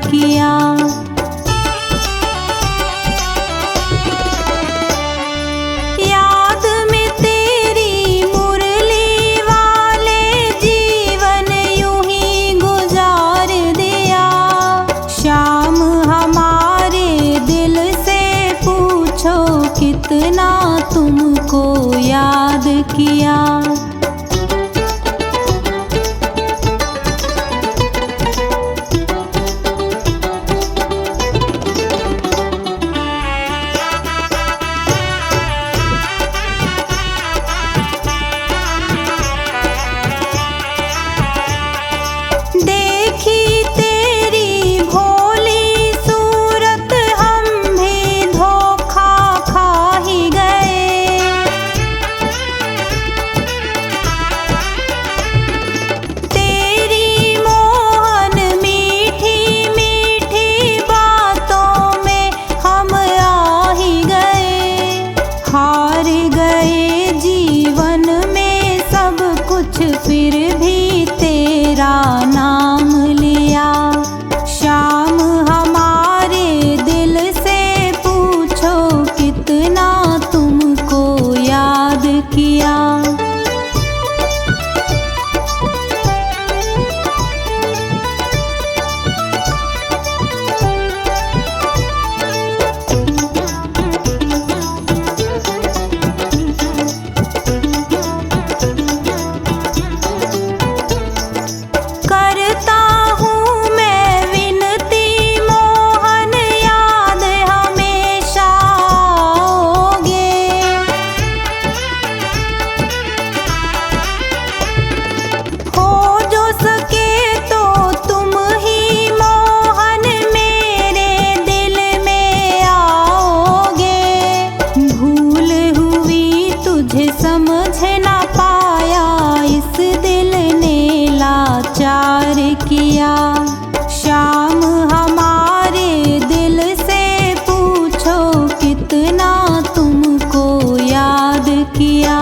किया। याद में तेरी मुरली वाले जीवन यूं ही गुजार दिया। शाम हमारे दिल से पूछो कितना तुमको याद किया। देखी तेरी भोली सूरत हम भी धोखा खा ही गए। तेरी मोहन मीठी मीठी बातों में हम आ ही गए। हार गए जीवन में सब कुछ फिर भी तेरा नाम लिया। शाम हमारे दिल से पूछो कितना तुमको याद किया। करता हूँ मैं विनती मोहन याद हमेशा आओगे। हो जो सके तो तुम ही मोहन मेरे दिल में आओगे। भूल हुई तुझे समझ ना पाया इस दिल ने लाचार किया। शाम हमारे दिल से पूछो कितना तुमको याद किया।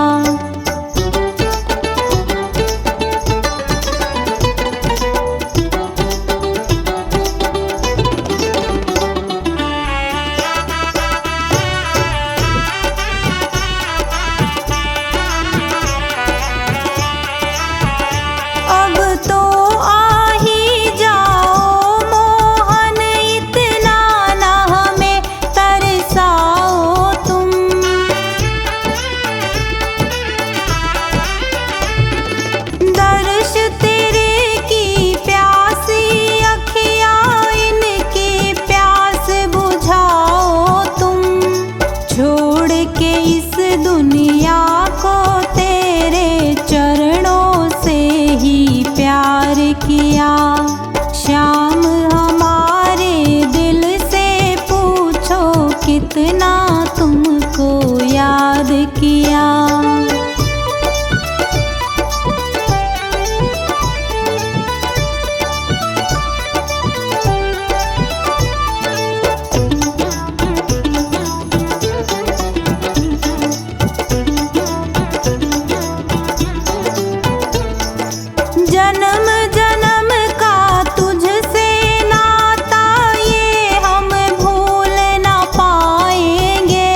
अब तो आ ही जाओ मोहन इतना ना हमें तरसाओ तुम। दर्श तेरे की प्यासी अखियाँ इनकी प्यास बुझाओ तुम। छोड़ के इस दुनिया को तेरे चरणों से ही प्यार किया। शाम हमारे दिल से पूछो कितना तुमको याद किया। जन्म जन्म का तुझसे नाता ये हम भूल ना पाएंगे।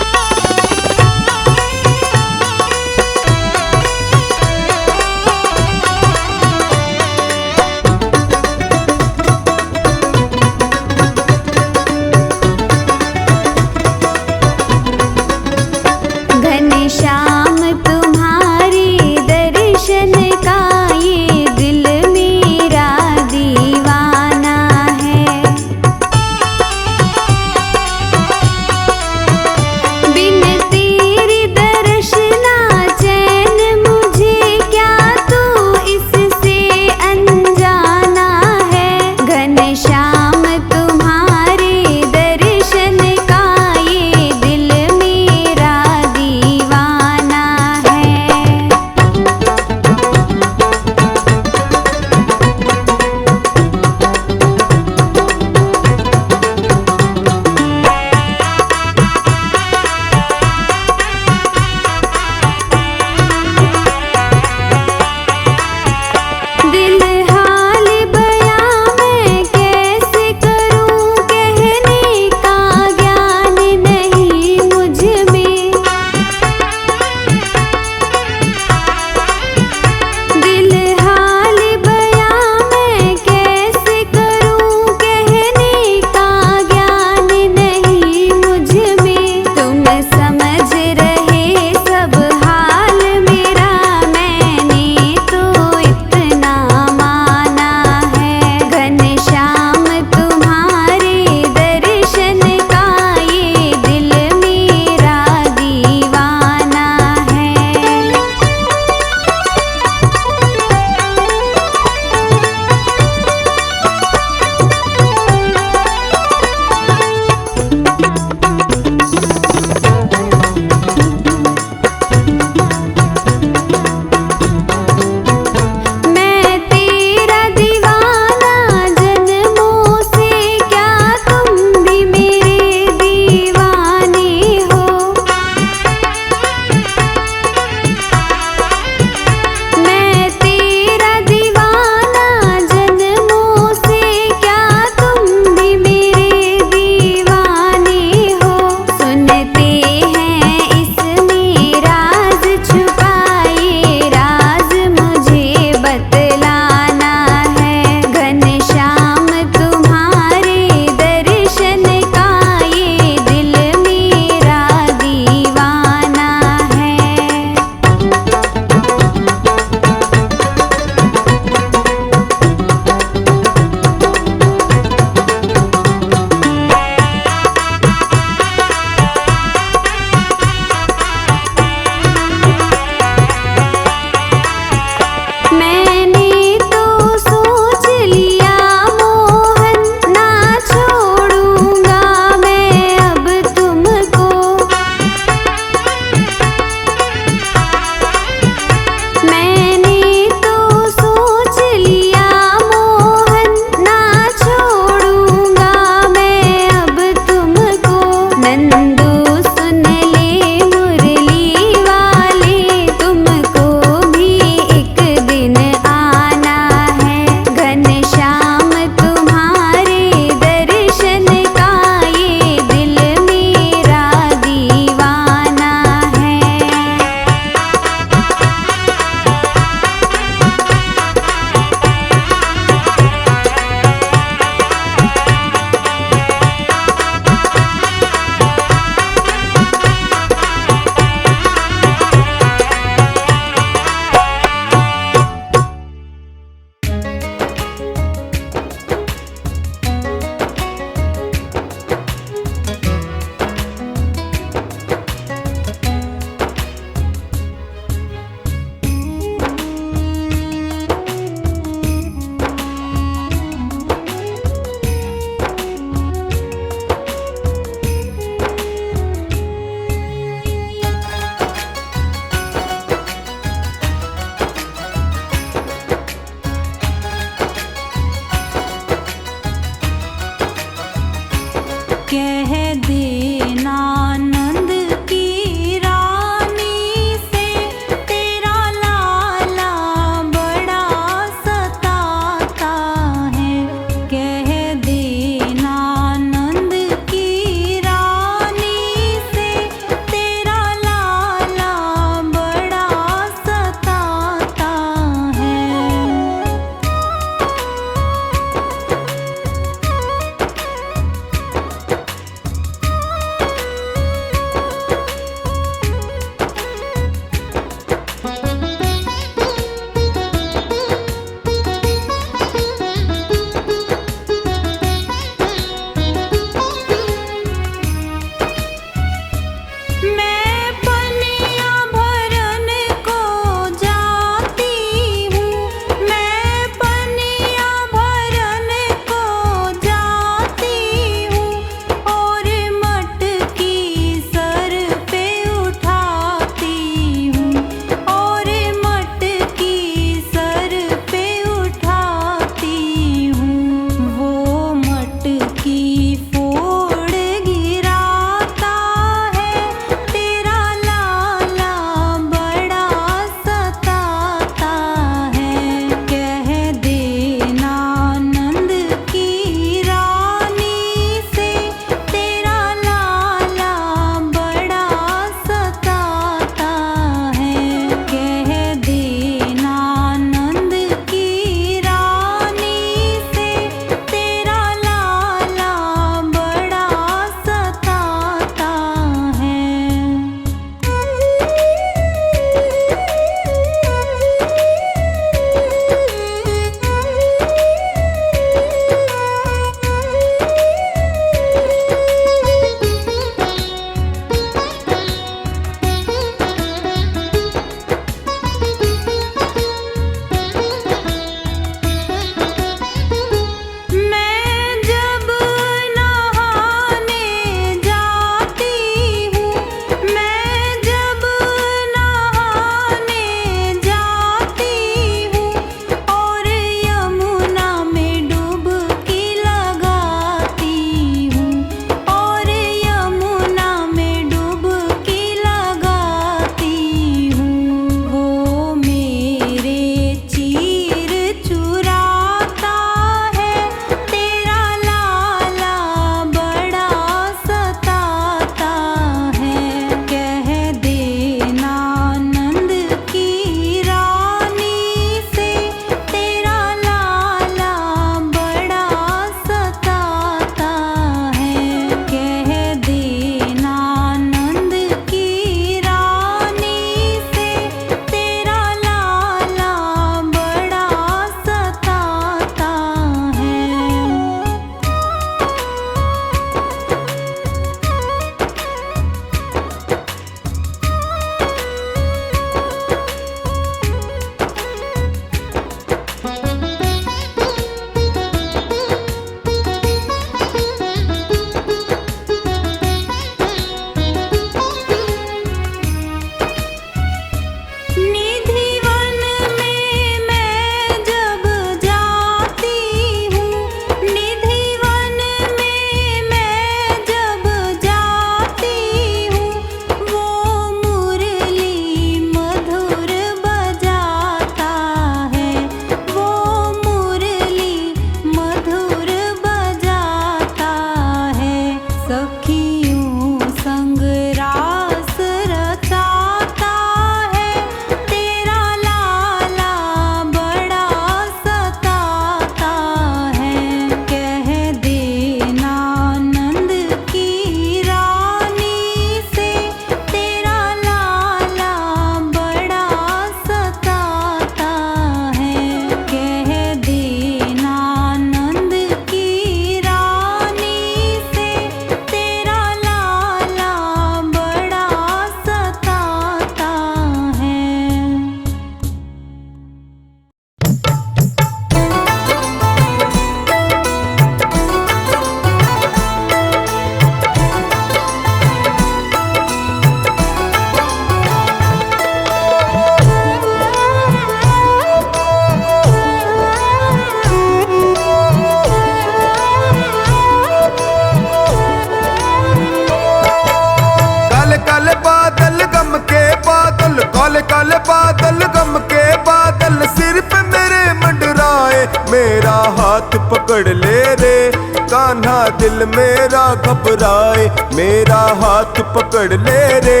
बादल, काले काले बादल, गम के बादल सिर पे मेरे मंडराए। मेरा हाथ पकड़ ले रे कान्हा, दिल मेरा घबराए। मेरा हाथ पकड़ ले रे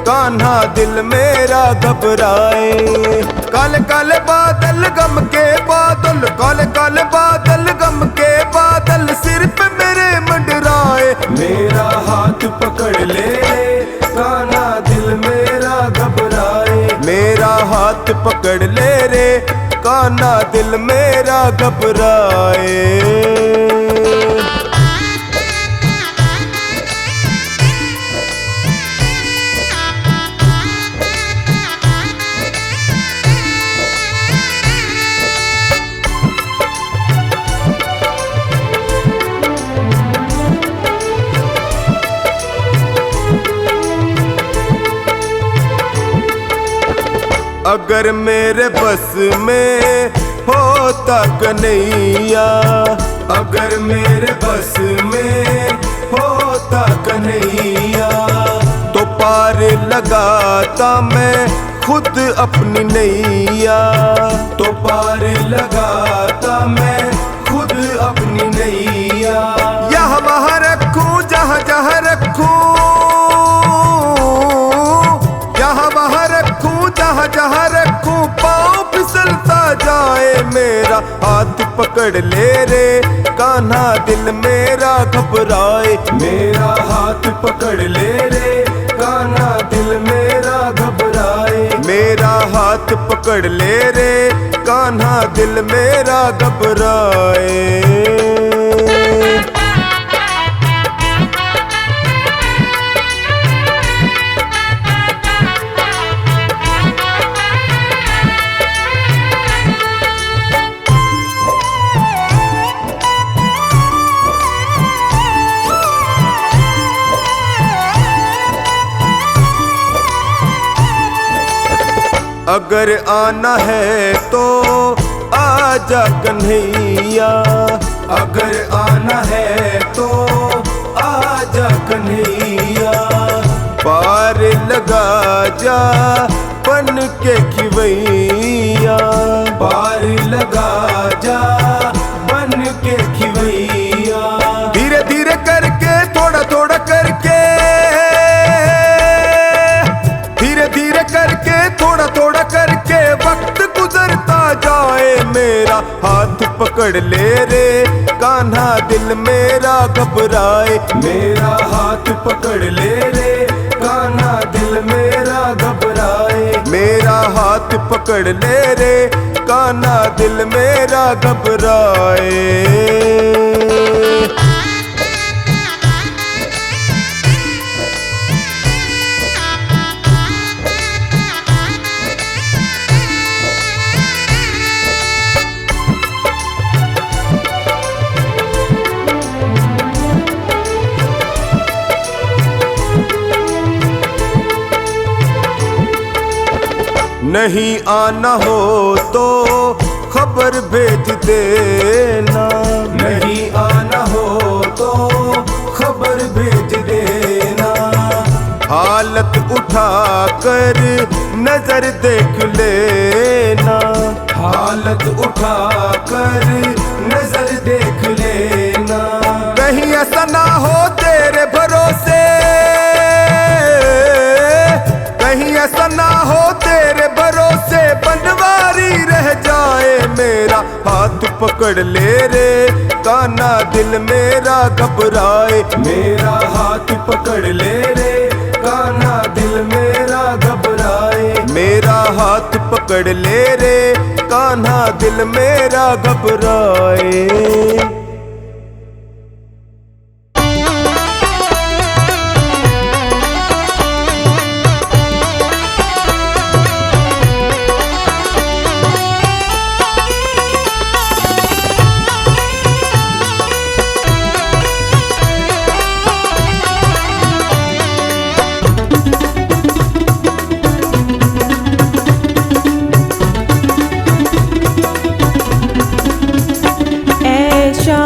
कान्हा, दिल मेरा घबराए। काले काले बादल, गम के बादल, काले काले बादल, गम के बादल सिर पे मेरे मंडराए। मेरा हाथ पकड़ ले कान्हा, दिल मेरा घबराए। मेरा हाथ पकड़ ले रे कान्हा, दिल मेरा घबराए। अगर मेरे बस में होता कन्हैया, अगर मेरे बस में होता कन्हैया, तो पार लगाता मैं खुद अपनी नैया। तो पार लगाता मैं खुद अपनी नैया। यहाँ वहाँ रखूं जहाँ जहाँ रखूं, यहाँ वहाँ रखूं जहाँ जहाँ रखूं, पाँव फिसलता जाए। मेरा हाथ पकड़ ले रे कान्हा, दिल मेरा घबराए। मेरा हाथ पकड़ ले रे कान्हा, दिल मेरा घबराए। मेरा हाथ पकड़ ले रे कान्हा, दिल मेरा घबराए। अगर आना है तो आजा कन्हैया, अगर आना है तो आजा कन्हैया। पार लगा जा बन के खिवैया, पार लगा जा बन के खिवैया। धीरे धीरे करके थोड़ा थोड़ा करके, धीरे धीरे करके थोड़ा थोड़ा करके वक्त गुजरता जाए। मेरा हाथ पकड़ ले रे कान्हा, दिल मेरा घबराए। मेरा हाथ पकड़ ले रे कान्हा, दिल मेरा घबराए। मेरा हाथ पकड़ ले रे कान्हा, दिल मेरा घबराए। नहीं आना हो तो खबर भेज देना, नहीं आना हो तो खबर भेज देना। हालत उठा कर नजर देख लेना, हालत उठा कर नजर देख लेना। कहीं ऐसा ना हो तेरे भरोसे, कहीं ऐसा ना हो तेरे भरोसे बनवारी रह जाए। मेरा हाथ पकड़ ले रे कान्हा, दिल मेरा घबराए। मेरा हाथ पकड़ ले रे कान्हा, दिल मेरा घबराए। मेरा हाथ पकड़ ले रे कान्हा, दिल मेरा घबराए। ऐशा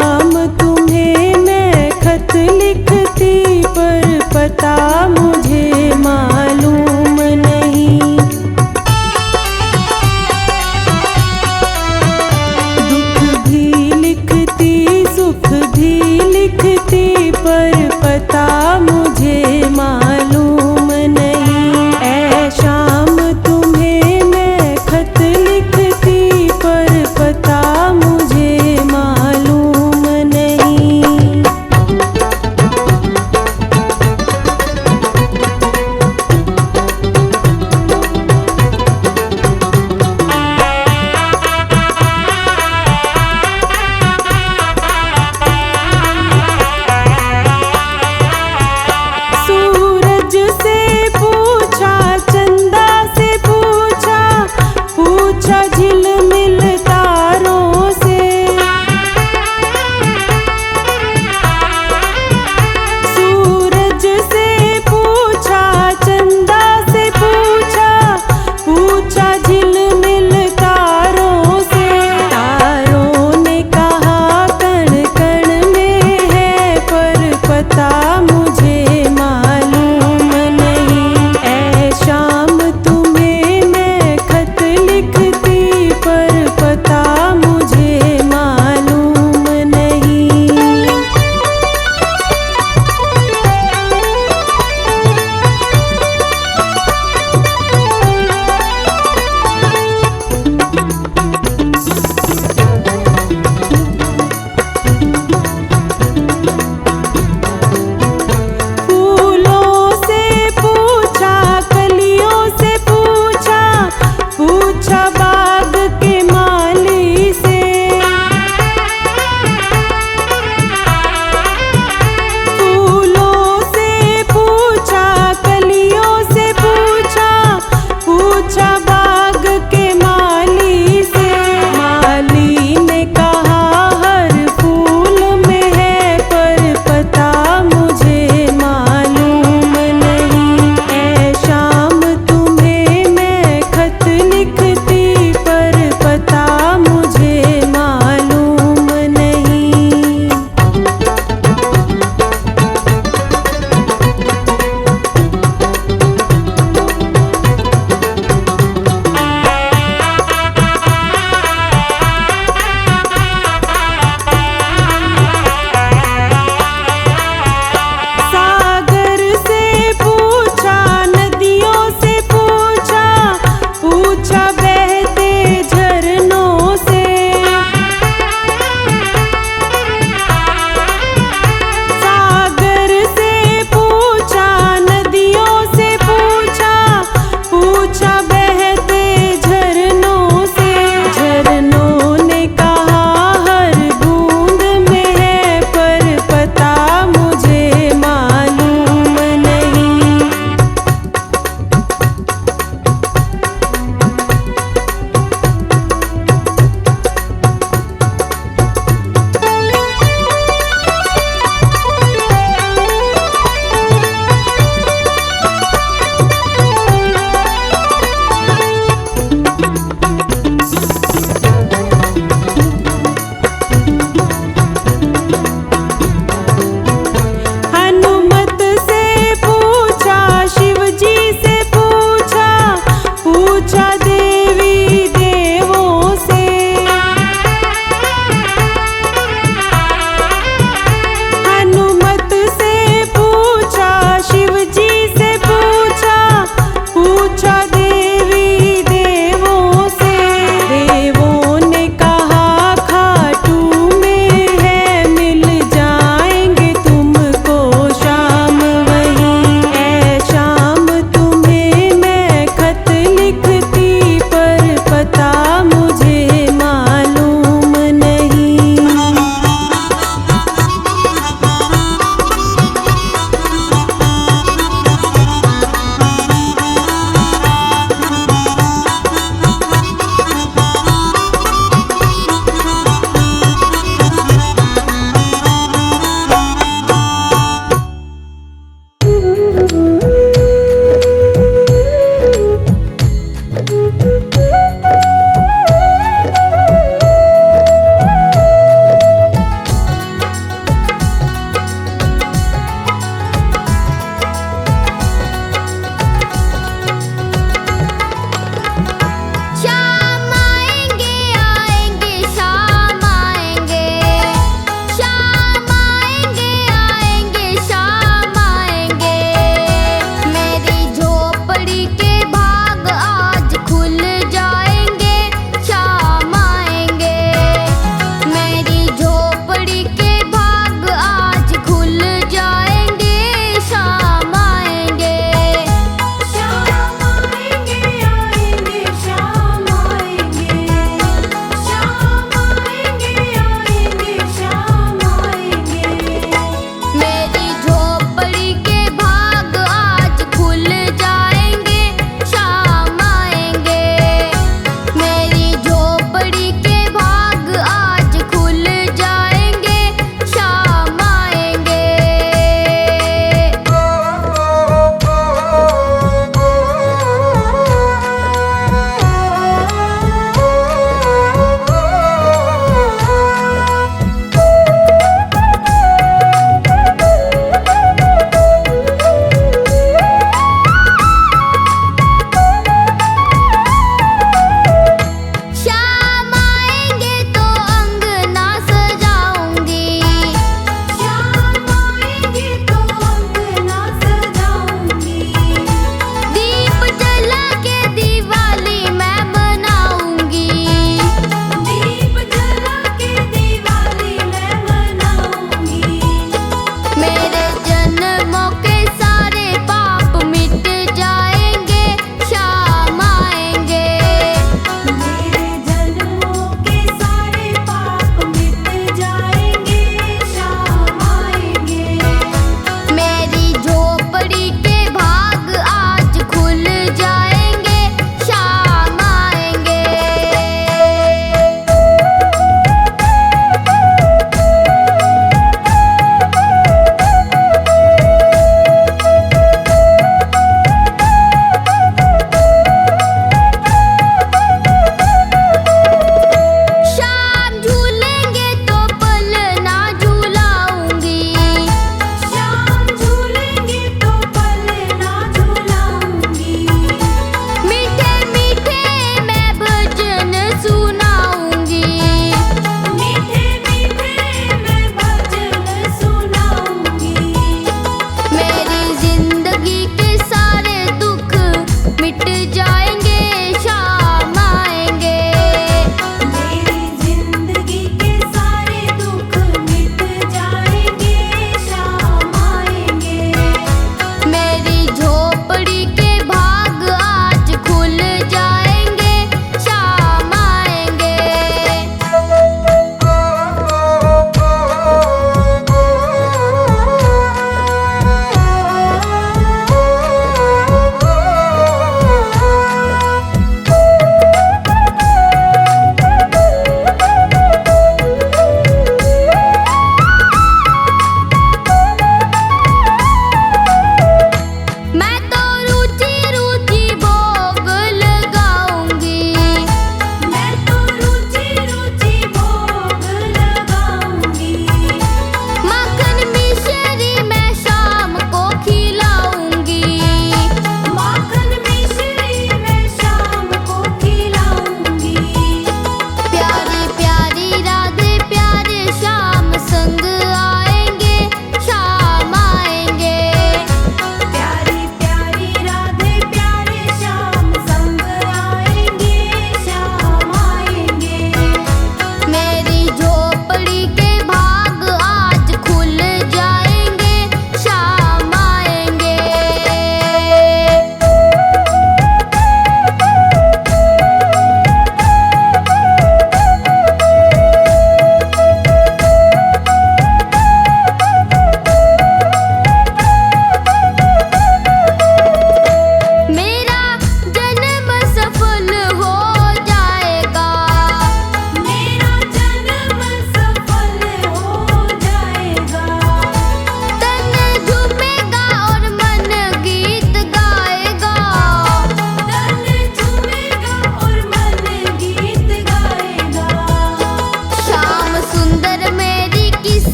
मिट जाएंगे, शाम आएंगे। मेरी जिंदगी के सारे दुख मिट जाएंगे, शाम आएंगे। मेरी झोपड़ी के भाग आज खुल जाएंगे, शाम आएंगे।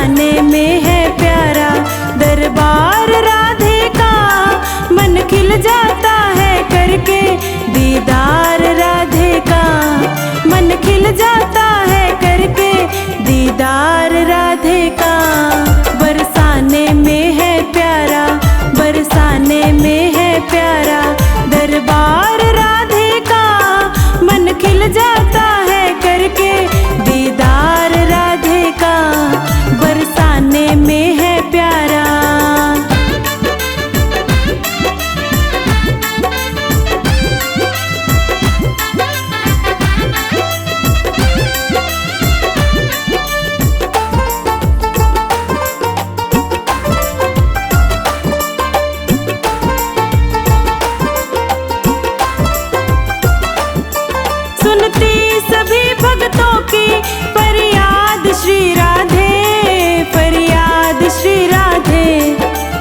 बरसाने में है प्यारा दरबार राधे का। मन खिल जाता है करके दीदार राधे का। मन खिल जाता है करके दीदार राधे का। बरसाने में है प्यारा, बरसाने में है प्यारा दरबार राधे का। मन खिल जाता है करके दीदार राधे का। बरसाने में है प्यारा। सुनती सभी भक्तों की फरियाद श्री राधे, फरियाद श्री राधे।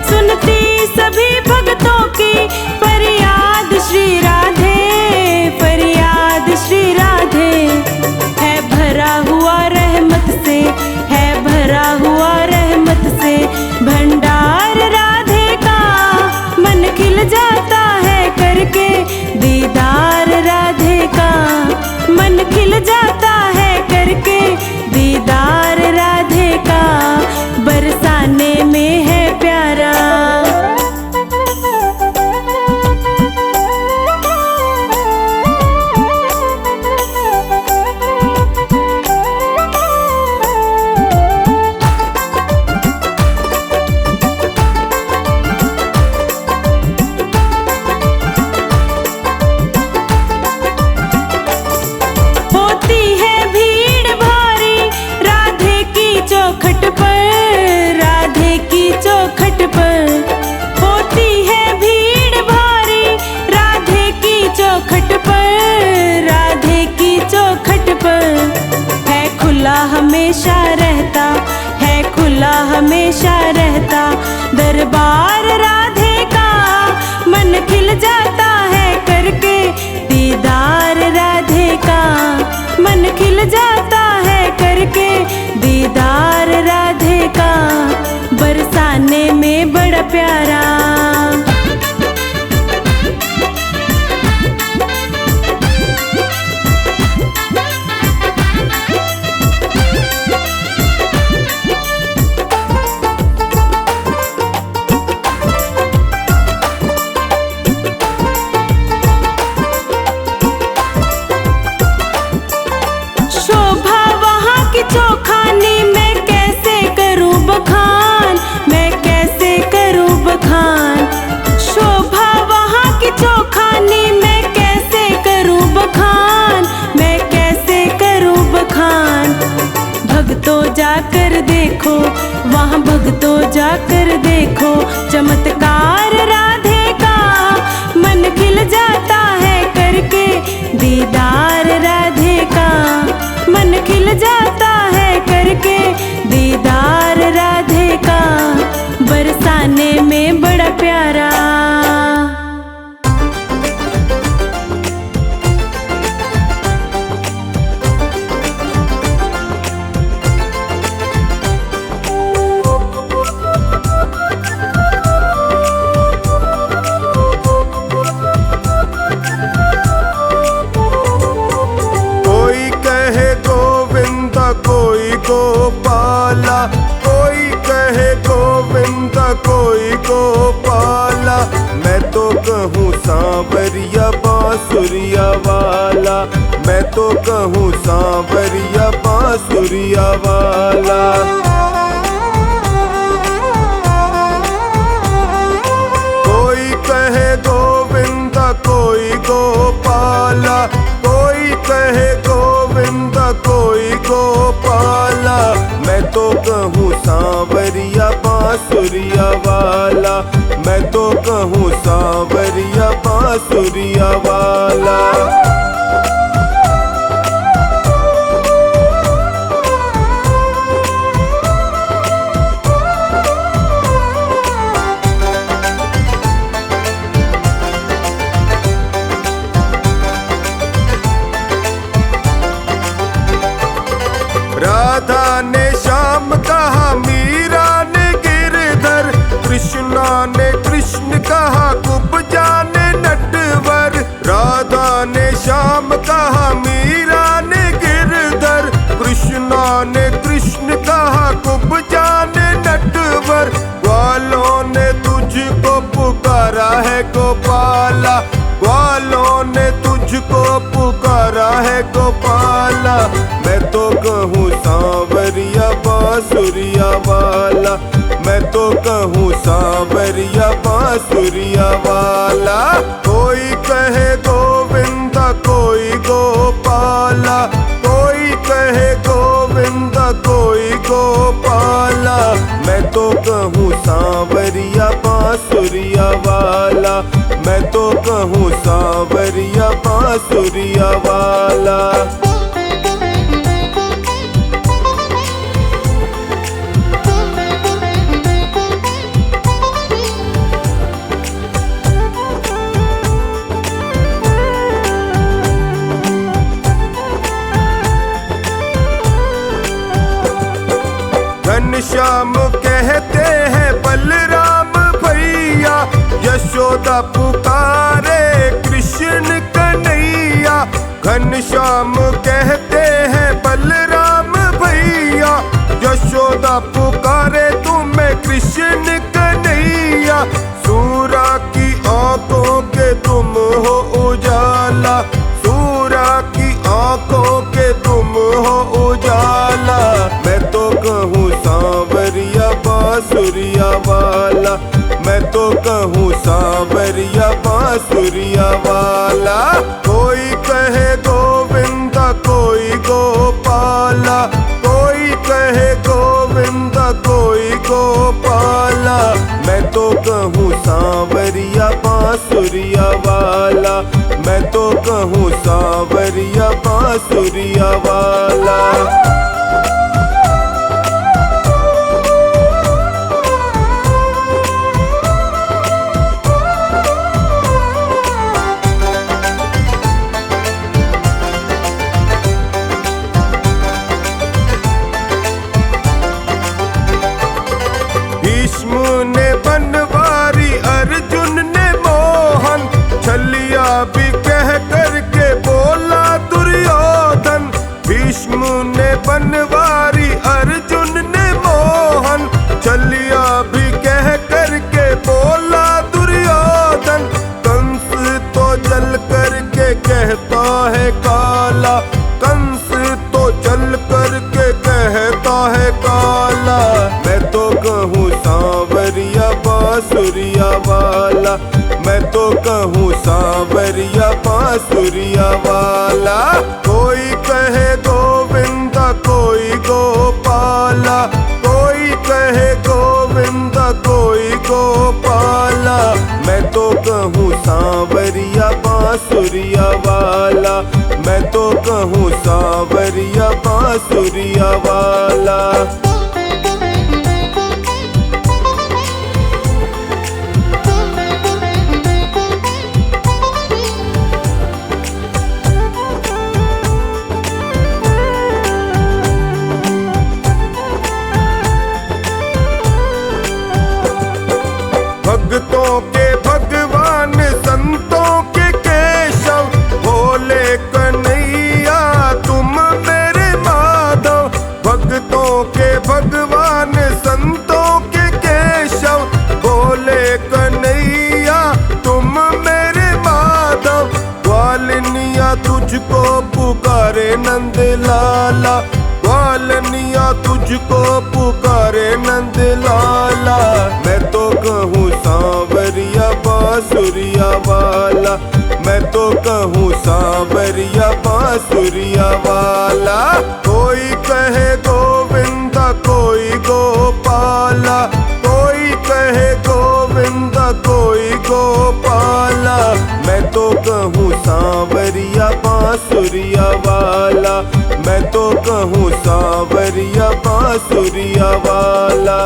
सुनती सभी भक्तों की फरियाद श्री राधे, फरियाद श्री राधे। है भरा हुआ रहमत से, है भरा हुआ रहमत से भंडार राधे का। मन खिल जाता है करके दीदार राधे का। मन खिल जाता है करके दीदार राधे का। बरसाने में है प्यारा। होती है भीड़ भारी राधे की चौखट पर, राधे की चौखट पर। होती है भीड़ भारी राधे की चौखट पर, राधे की चौखट पर। है खुला हमेशा रहता, है खुला हमेशा रहता दरबार राधे का। मन खिल जाता है करके दीदार राधे का। मन खिल जाता है करके दीदार राधे का। बरसाने में बड़ा प्यारा। शोभा वहाँ की चौखानी मैं कैसे करूँ बखान, मैं कैसे करूँ बखान। शोभा वहाँ की चौखानी मैं कैसे करूँ बखान, मैं कैसे करूँ बखान। भक्तों जाकर देखो, वहाँ भक्तों जाकर देखो चमत्कार राधे का। मन खिल जाता है करके दीदार राधे का। मन खिल जाता है करके दीदार राधे का। बरसाने में बड़ा प्यारा। कोई कहे गोविंद कोई गोपाला, कोई कहे गोविंद कोई गोपाला। मैं तो कहूँ सांवरिया बांसुरिया वाला, मैं तो कहूँ सांवरिया बांसुरिया वाला। कोई कहे गोविंद कोई गोपाला, कोई कहे गोविंद कोई गोपाला। मैं तो कहूँ सांवरिया बांसुरिया वाला, मैं तो कहूँ सांवरिया बांसुरिया वाला। राधा ने श्याम कहा श्याम कहा मीरा ने गिरधर, कृष्णा ने कृष्ण कहा कुब्जा ने नटवर, ग्वालों ने तुझको पुकारा है गोपाला, ग्वालों ने तुझको पुकारा है गोपाला। मैं तो कहूँ सांवरिया बांसुरिया वाला, मैं तो कहूँ सांवरिया बांसुरिया वाला। कोई कहे गोविंदा कोई गोपाला, कोई कहे गोविंदा कोई गोपाला। मैं तो कहूँ सांवरिया बांसुरिया वाला, मैं तो कहूँ सांवरिया बांसुरिया वाला। घनश्याम कहते हैं बलराम भैया, यशोदा पुकारे कृष्ण कन्हैया। घनश्याम कहते हैं बलराम भैया, यशोदा पुकारे तुम्हें कृष्ण कन्हैया। सूरा की आंखों के तुम हो उजाला, सूरा की आंखों के तुम हो उजाला। मैं तो कहूँ सांवरिया बांसुरिया वाला, मैं तो कहूँ सांवरिया बांसुरिया वाला। कोई कहे गोविंदा कोई गोपाला, कोई कहे गोविंदा कोई गोपाला। मैं तो कहूँ सांवरिया बांसुरिया वाला, मैं तो कहूँ सांवरिया बांसुरिया वाला। भीष्म ने बनवारी अर्जुन ने मोहन, छलिया भी कह करके बोला दुर्योधन। भीष्म ने बनवारी अर्जुन ने मोहन, छलिया भी कह करके बोला दुर्योधन। कंस तो जल करके कहता है काला, कंस तो जल करके कहता है काला। मैं तो कहूँ सांवरिया बांसुरिया वाला, मैं तो कहूँ सांवरिया बांसुरिया वाला। कोई कहे गोविंदा कोई गोपाला, कोई कहे गोविंदा कोई गोपाला। मैं तो कहूँ सांवरिया बांसुरिया वाला, मैं तो कहूँ सांवरिया बांसुरिया वाला। भक्तों के भगवान संतों के केशव, भोले कन्हैया तुम मेरे माधव। भक्तों के भगवान संतों के केशव, भोले कन्हैया तुम मेरे माधव। ग्वालिनिया तुझको पुकारे नंद लाला, ग्वालिनिया तुझको पुकारे नंद लाला। मैं तो कहूँ सांवरिया बांसुरिया वाला, मैं तो कहूँ सांवरिया बांसुरिया वाला। कोई कहे गोविंदा कोई गोपाला, कोई कहे गोविंदा कोई गोपाला। मैं तो कहूँ सांवरिया बांसुरिया वाला, मैं तो कहूँ सांवरिया बांसुरिया वाला।